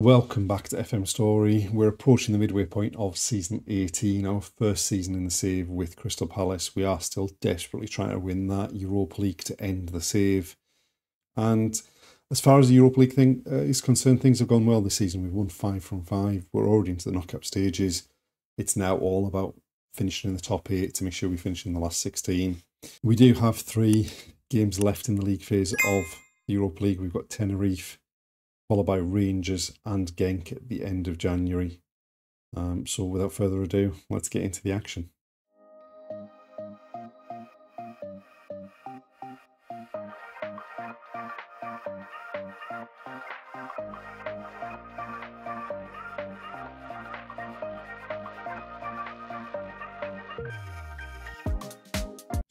Welcome back to FM Story. We're approaching the midway point of season 18, our first season in the save with Crystal Palace. We are still desperately trying to win that Europa League to end the save. And as far as the Europa League thing is concerned, things have gone well this season. We've won 5 from 5. We're already into the knockout stages. It's now all about finishing in the top 8 to make sure we finish in the last 16. We do have 3 games left in the league phase of the Europa League. We've got Tenerife, followed by Rangers and Genk at the end of January. So without further ado, let's get into the action.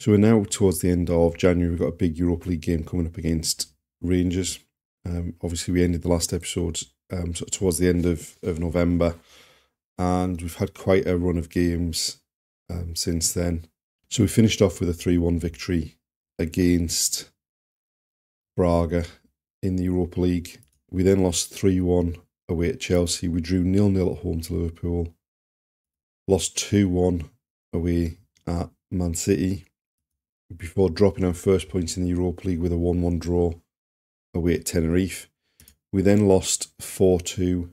So we're now towards the end of January. We've got a big Europa League game coming up against Rangers. Obviously, we ended the last episode sort of towards the end of November, and we've had quite a run of games since then. So we finished off with a 3-1 victory against Braga in the Europa League. We then lost 3-1 away at Chelsea. We drew 0-0 at home to Liverpool. Lost 2-1 away at Man City, before dropping our first points in the Europa League with a 1-1 draw away at Tenerife. We then lost 4-2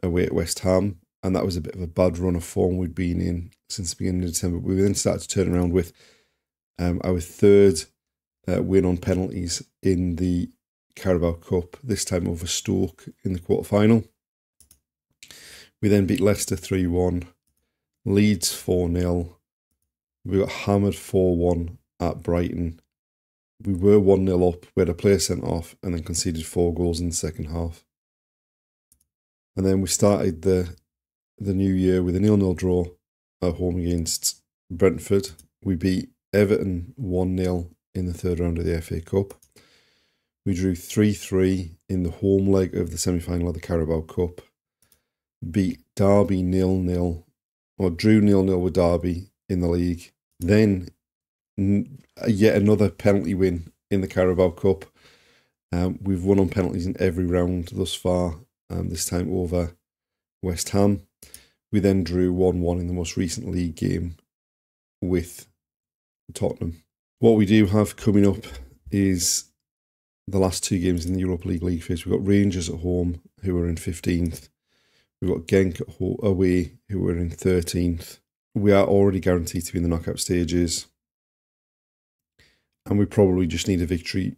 away at West Ham, and that was a bit of a bad run of form we'd been in since the beginning of December. We then started to turn around with our third win on penalties in the Carabao Cup, this time over Stoke in the quarter-final. We then beat Leicester 3-1, Leeds 4-0. We got hammered 4-1 at Brighton. We were 1-0 up, we had a player sent off, and then conceded 4 goals in the second half. And then we started the new year with a 0-0 draw at home against Brentford. We beat Everton 1-0 in the third round of the FA Cup. We drew 3-3 in the home leg of the semi-final of the Carabao Cup. Beat Derby 0-0, or drew 0-0 with Derby in the league. Then yet another penalty win in the Carabao Cup. We've won on penalties in every round thus far, this time over West Ham. We then drew 1-1 in the most recent league game with Tottenham. What we do have coming up is the last 2 games in the Europa League phase. We've got Rangers at home, who are in 15th. We've got Genk away, who are in 13th. We are already guaranteed to be in the knockout stages. And we probably just need a victory.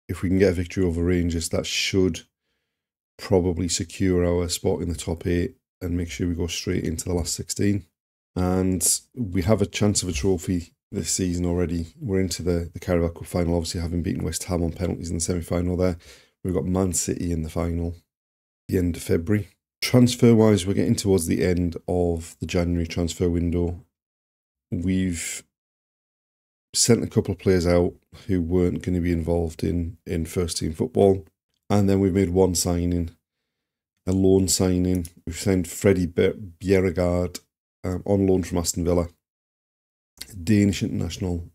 If we can get a victory over Rangers, that should probably secure our spot in the top 8 and make sure we go straight into the last 16. And we have a chance of a trophy this season already. We're into the Carabao Cup final, obviously having beaten West Ham on penalties in the semi-final there. We've got Man City in the final, the end of February. Transfer-wise, we're getting towards the end of the January transfer window. We've sent a couple of players out who weren't going to be involved in first-team football. And then we've made one signing, a loan signing. We've signed Freddie Bjerregaard on loan from Aston Villa, a Danish international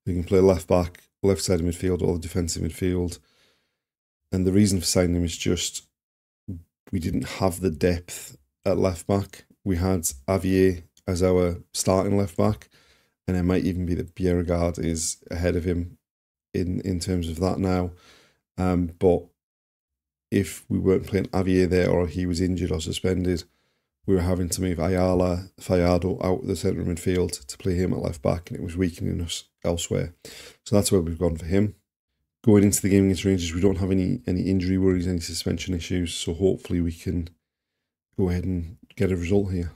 who can play left-back, left side of midfield, or the defensive midfield. And the reason for signing him is just we didn't have the depth at left-back. We had Avier as our starting left-back, and it might even be that Bjerregaard is ahead of him in terms of that now. But if we weren't playing Avier there, or he was injured or suspended, we were having to move Ayala Fallardo out of the centre of midfield to play him at left-back, and it was weakening us elsewhere. So that's where we've gone for him. Going into the game against Rangers, we don't have any injury worries, any suspension issues, so hopefully we can go ahead and get a result here.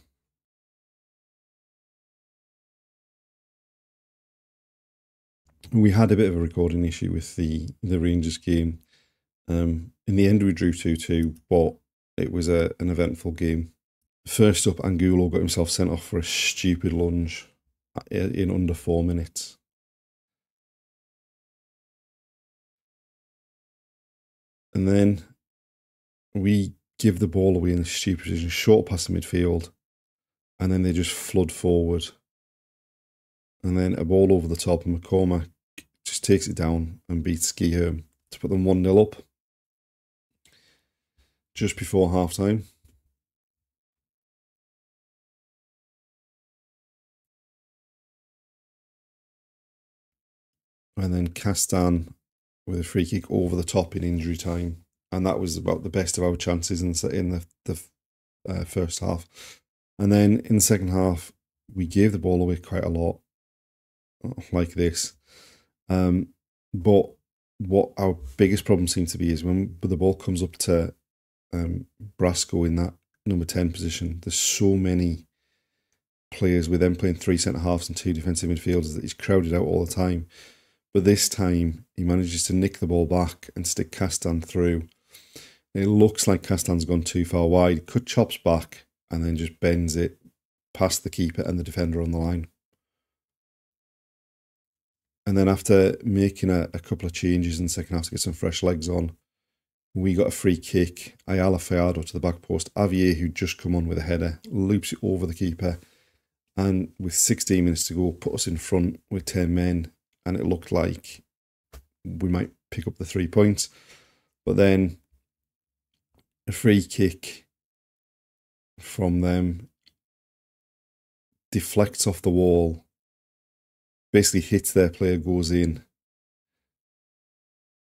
We had a bit of a recording issue with the Rangers game. In the end, we drew 2-2, but it was an eventful game. First up, Angulo got himself sent off for a stupid lunge in under 4 minutes. And then we give the ball away in a stupid position, short past the midfield, and then they just flood forward. And then a ball over the top, and McCormack just takes it down and beats Guillaume to put them 1-0 up. just before half time. And then Castan with a free kick over the top in injury time. And that was about the best of our chances in the first half. And then in the second half, we gave the ball away quite a lot, like this. But what our biggest problem seems to be is when the ball comes up to Brasco in that number 10 position, there's so many players with them playing 3 centre-halves and 2 defensive midfielders that he's crowded out all the time. But this time, he manages to nick the ball back and stick Castan through. And it looks like Castan's gone too far wide, cut chops back, and then just bends it past the keeper and the defender on the line. And then after making a couple of changes in the second half to get some fresh legs on, we got a free kick. Ayala Fiado to the back post. Avier, who'd just come on with a header, loops it over the keeper. And with 16 minutes to go, put us in front with 10 men. And it looked like we might pick up the 3 points. But then a free kick from them deflects off the wall, basically hits their player, goes in.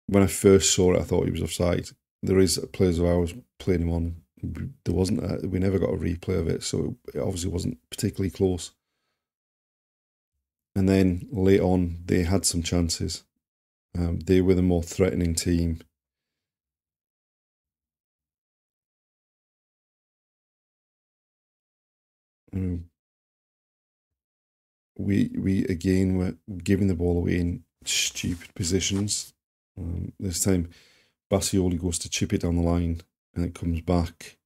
When I first saw it, I thought he was offside. There is players of ours playing him on. There wasn't. We never got a replay of it, so it obviously wasn't particularly close. And then late on, they had some chances. They were the more threatening team. We again were giving the ball away in stupid positions. This time, Bassioli goes to chip it down the line, and it comes back.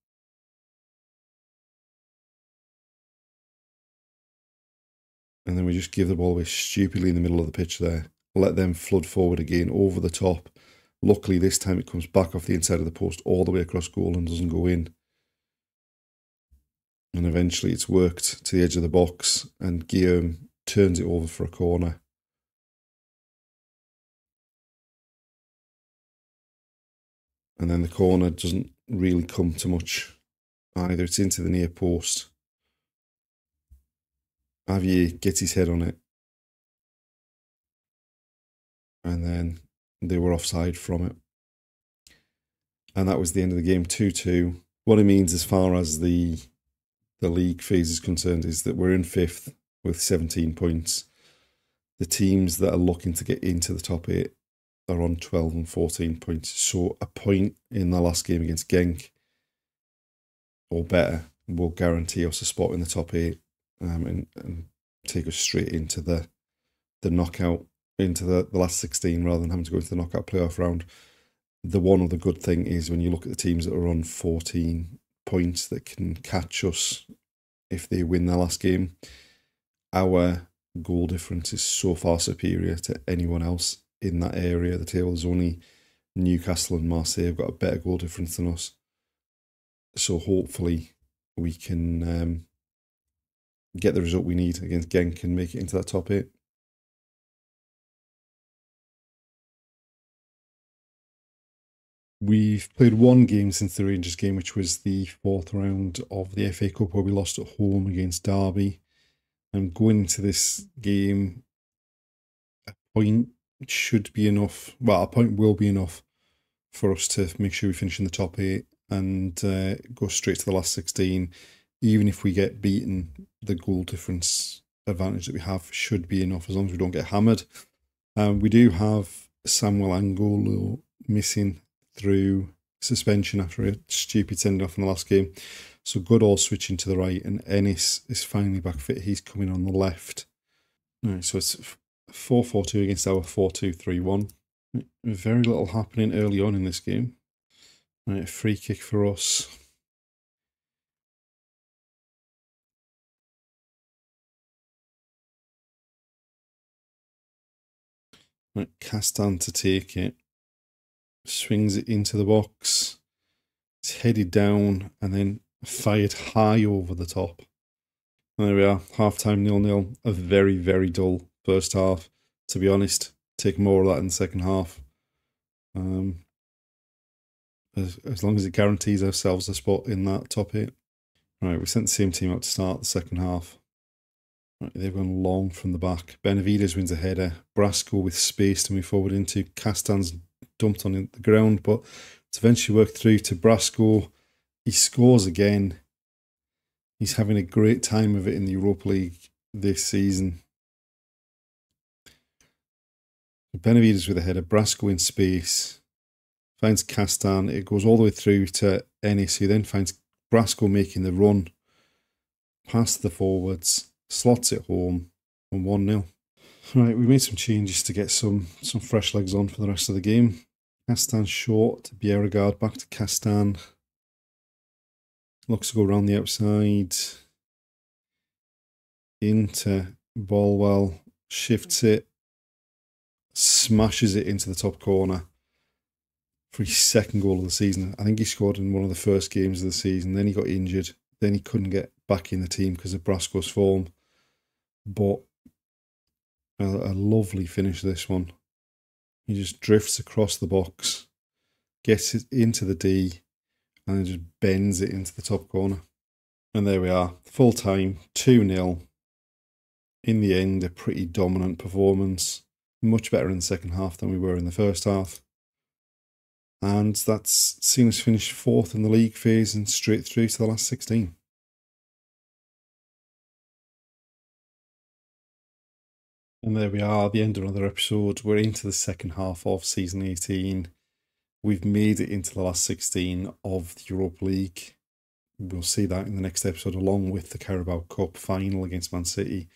And then we just give the ball away stupidly in the middle of the pitch there. Let them flood forward again, over the top. Luckily, this time it comes back off the inside of the post, all the way across goal and doesn't go in. And eventually it's worked to the edge of the box, and Guillaume turns it over for a corner. And then the corner doesn't really come to much either. It's into the near post. Avier gets his head on it. And then they were offside from it. And that was the end of the game, 2-2. What it means as far as the league phase is concerned is that we're in 5th with 17 points. The teams that are looking to get into the top 8 are on 12 and 14 points. So a point in the last game against Genk, or better, will guarantee us a spot in the top 8 and take us straight into the knockout, into the last 16 rather than having to go into the knockout playoff round. The one other good thing is when you look at the teams that are on 14 points that can catch us if they win their last game, our goal difference is so far superior to anyone else in that area of the table. There's only Newcastle and Marseille have got a better goal difference than us. So hopefully we can get the result we need against Genk and make it into that top 8. We've played one game since the Rangers game, which was the 4th round of the FA Cup, where we lost at home against Derby. And going into this game, a point should be enough. Well, a point will be enough for us to make sure we finish in the top 8 and go straight to the last 16. Even if we get beaten, the goal difference advantage that we have should be enough as long as we don't get hammered. We do have Samuel Angolo missing through suspension after a stupid send-off in the last game. So Goodall switching to the right, and Ennis is finally back fit. He's coming on the left. All right, so it's 4-4-2 against our 4-2-3-1. Very little happening early on in this game. All right, a free kick for us. Right, Castan to take it. Swings it into the box. It's headed down and then fired high over the top. And there we are, half-time 0-0. A very, very dull first half. To be honest, take more of that in the second half. as long as it guarantees ourselves a spot in that top 8. Right, we sent the same team out to start the second half. Right, they've gone long from the back. Benavides wins a header. Brasco with space to move forward into. Castan's dumped on the ground, but it's eventually worked through to Brasco. He scores again. He's having a great time of it in the Europa League this season. Benavides with a header. Brasco in space. Finds Castan. It goes all the way through to Ennis, who then finds Brasco making the run past the forwards. Slots it home on 1-0. Right, we made some changes to get some fresh legs on for the rest of the game. Castan short to Bjerregaard, back to Castan. Looks to go around the outside. Into Bolwell, shifts it, smashes it into the top corner for his second goal of the season. I think he scored in one of the first games of the season. Then he got injured. Then he couldn't get back in the team because of Brasco's form. But a lovely finish, this one. He just drifts across the box, gets it into the D, and then just bends it into the top corner. And there we are, full time, 2-0. In the end, a pretty dominant performance. Much better in the second half than we were in the first half. And that's seen us finish 4th in the league phase and straight through to the last 16. And there we are, the end of another episode. We're into the second half of season 18. We've made it into the last 16 of the Europa League. We'll see that in the next episode, along with the Carabao Cup final against Man City.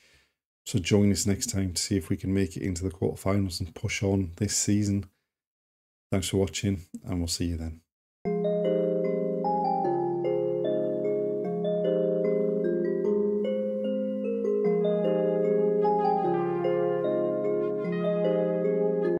So join us next time to see if we can make it into the quarterfinals and push on this season. Thanks for watching, and we'll see you then.